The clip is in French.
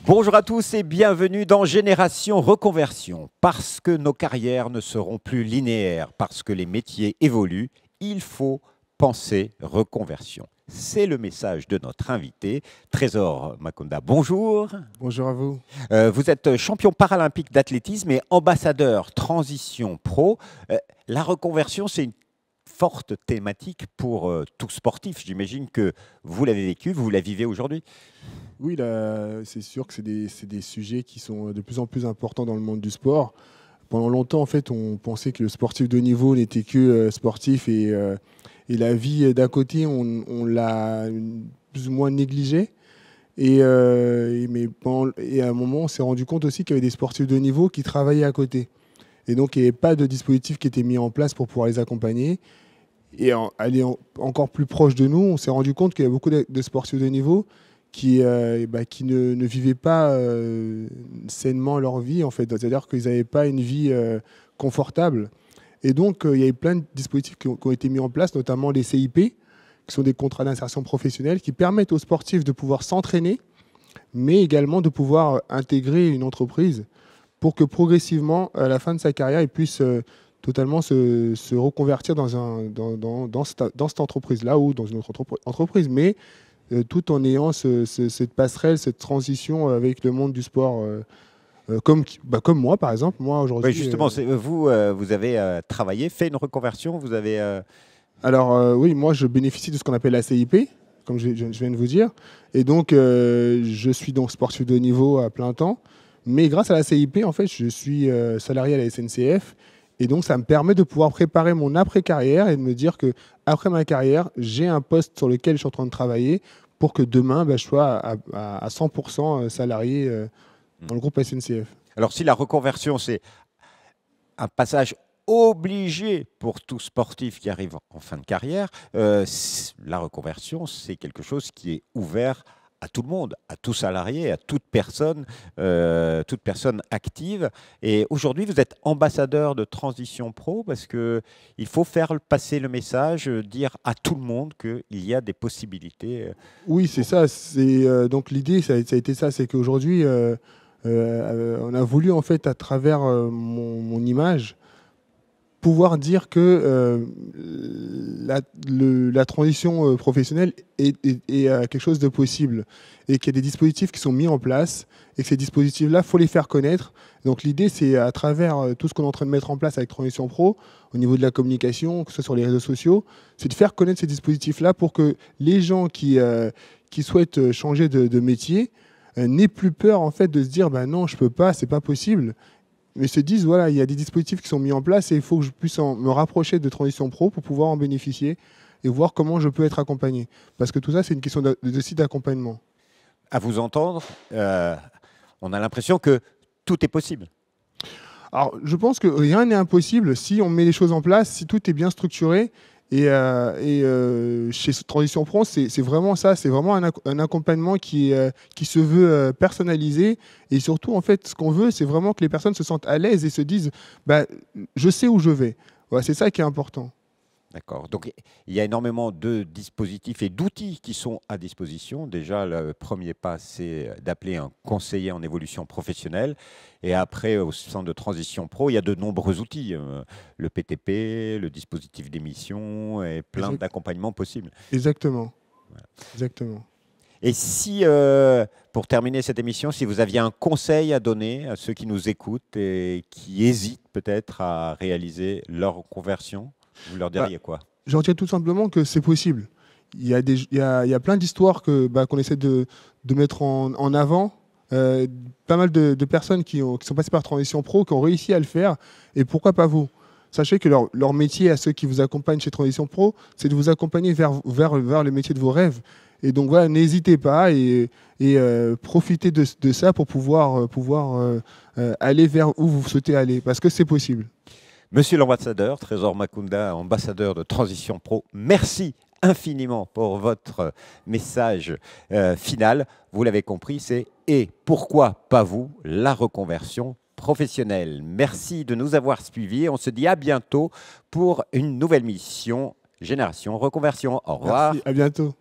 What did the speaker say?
Bonjour à tous et bienvenue dans Génération Reconversion. Parce que nos carrières ne seront plus linéaires, parce que les métiers évoluent, il faut penser reconversion. C'est le message de notre invité, Trésor Makonda. Bonjour. Bonjour à vous. Vous êtes champion paralympique d'athlétisme et ambassadeur Transition Pro. La reconversion, c'est une forte thématique pour tout sportif. J'imagine que vous l'avez vécu, vous la vivez aujourd'hui. Oui, c'est sûr que c'est des sujets qui sont de plus en plus importants dans le monde du sport. Pendant longtemps, en fait, on pensait que le sportif de haut niveau n'était que sportif et la vie d'à côté, on l'a plus ou moins négligée. Et à un moment, on s'est rendu compte aussi qu'il y avait des sportifs de haut niveau qui travaillaient à côté. Et donc, il n'y avait pas de dispositif qui était mis en place pour pouvoir les accompagner. Et aller encore plus proche de nous, on s'est rendu compte qu'il y a beaucoup de sportifs de haut niveau qui ne vivaient pas sainement leur vie, en fait. C'est-à-dire qu'ils n'avaient pas une vie confortable. Et donc, il y avait plein de dispositifs qui ont été mis en place, notamment les CIP, qui sont des contrats d'insertion professionnelle, qui permettent aux sportifs de pouvoir s'entraîner, mais également de pouvoir intégrer une entreprise pour que progressivement, à la fin de sa carrière, il puisse totalement se reconvertir dans cette entreprise-là ou dans une autre entreprise. Mais tout en ayant cette passerelle, cette transition avec le monde du sport, comme moi, par exemple. Moi, aujourd'hui, oui, justement, vous avez travaillé, fait une reconversion, vous avez... Alors, oui, moi, je bénéficie de ce qu'on appelle la CIP, comme je viens de vous dire. Et donc, je suis donc sportif de haut niveau à plein temps. Mais grâce à la CIP, en fait, je suis salarié à la SNCF. Et donc, ça me permet de pouvoir préparer mon après-carrière et de me dire qu'après ma carrière, j'ai un poste sur lequel je suis en train de travailler pour que demain, je sois à 100% salarié dans le groupe SNCF. Alors, si la reconversion, c'est un passage obligé pour tout sportif qui arrive en fin de carrière, la reconversion, c'est quelque chose qui est ouvert à tout le monde, à tout salarié, à toute personne active. Et aujourd'hui, vous êtes ambassadeur de Transition Pro parce qu'il faut faire passer le message, dire à tout le monde qu'il y a des possibilités. Oui, c'est ça. Donc l'idée, ça a été ça, c'est qu'aujourd'hui, on a voulu, en fait, à travers mon image, pouvoir dire que la transition professionnelle est quelque chose de possible et qu'il y a des dispositifs qui sont mis en place et que ces dispositifs-là, il faut les faire connaître. Donc l'idée, c'est à travers tout ce qu'on est en train de mettre en place avec Transition Pro, au niveau de la communication, que ce soit sur les réseaux sociaux, c'est de faire connaître ces dispositifs-là pour que les gens qui souhaitent changer de métier n'aient plus peur, en fait, de se dire non, je ne peux pas, ce n'est pas possible. Mais se disent, voilà, il y a des dispositifs qui sont mis en place et il faut que je puisse me rapprocher de Transition Pro pour pouvoir en bénéficier et voir comment je peux être accompagné. Parce que tout ça, c'est une question aussi d'accompagnement. À vous entendre, on a l'impression que tout est possible. Alors, je pense que rien n'est impossible si on met les choses en place, si tout est bien structuré. Et chez Transition Pro, c'est vraiment ça, c'est vraiment un accompagnement qui se veut personnalisé. Et surtout, en fait, ce qu'on veut, c'est vraiment que les personnes se sentent à l'aise et se disent je sais où je vais. Voilà, c'est ça qui est important. D'accord. Donc, il y a énormément de dispositifs et d'outils qui sont à disposition. Déjà, le premier pas, c'est d'appeler un conseiller en évolution professionnelle. Et après, au centre de Transition Pro, il y a de nombreux outils. Le PTP, le dispositif d'émission et plein d'accompagnements possibles. Exactement. Voilà. Exactement. Et si, pour terminer cette émission, si vous aviez un conseil à donner à ceux qui nous écoutent et qui hésitent peut-être à réaliser leur conversion, vous leur diriez quoi? Je retiens tout simplement que c'est possible. Il y a plein d'histoires qu'on essaie de mettre en avant. Pas mal de personnes qui sont passées par Transition Pro, qui ont réussi à le faire. Et pourquoi pas vous? Sachez que leur métier, à ceux qui vous accompagnent chez Transition Pro, c'est de vous accompagner vers le métier de vos rêves. Et donc voilà, n'hésitez pas et profitez de ça pour pouvoir aller vers où vous souhaitez aller. Parce que c'est possible. Monsieur l'ambassadeur, Trésor Makonda, ambassadeur de Transition Pro, merci infiniment pour votre message final. Vous l'avez compris, c'est « Et pourquoi pas vous ?» La reconversion professionnelle. Merci de nous avoir suivis. On se dit à bientôt pour une nouvelle mission Génération Reconversion. Au revoir. Merci, à bientôt.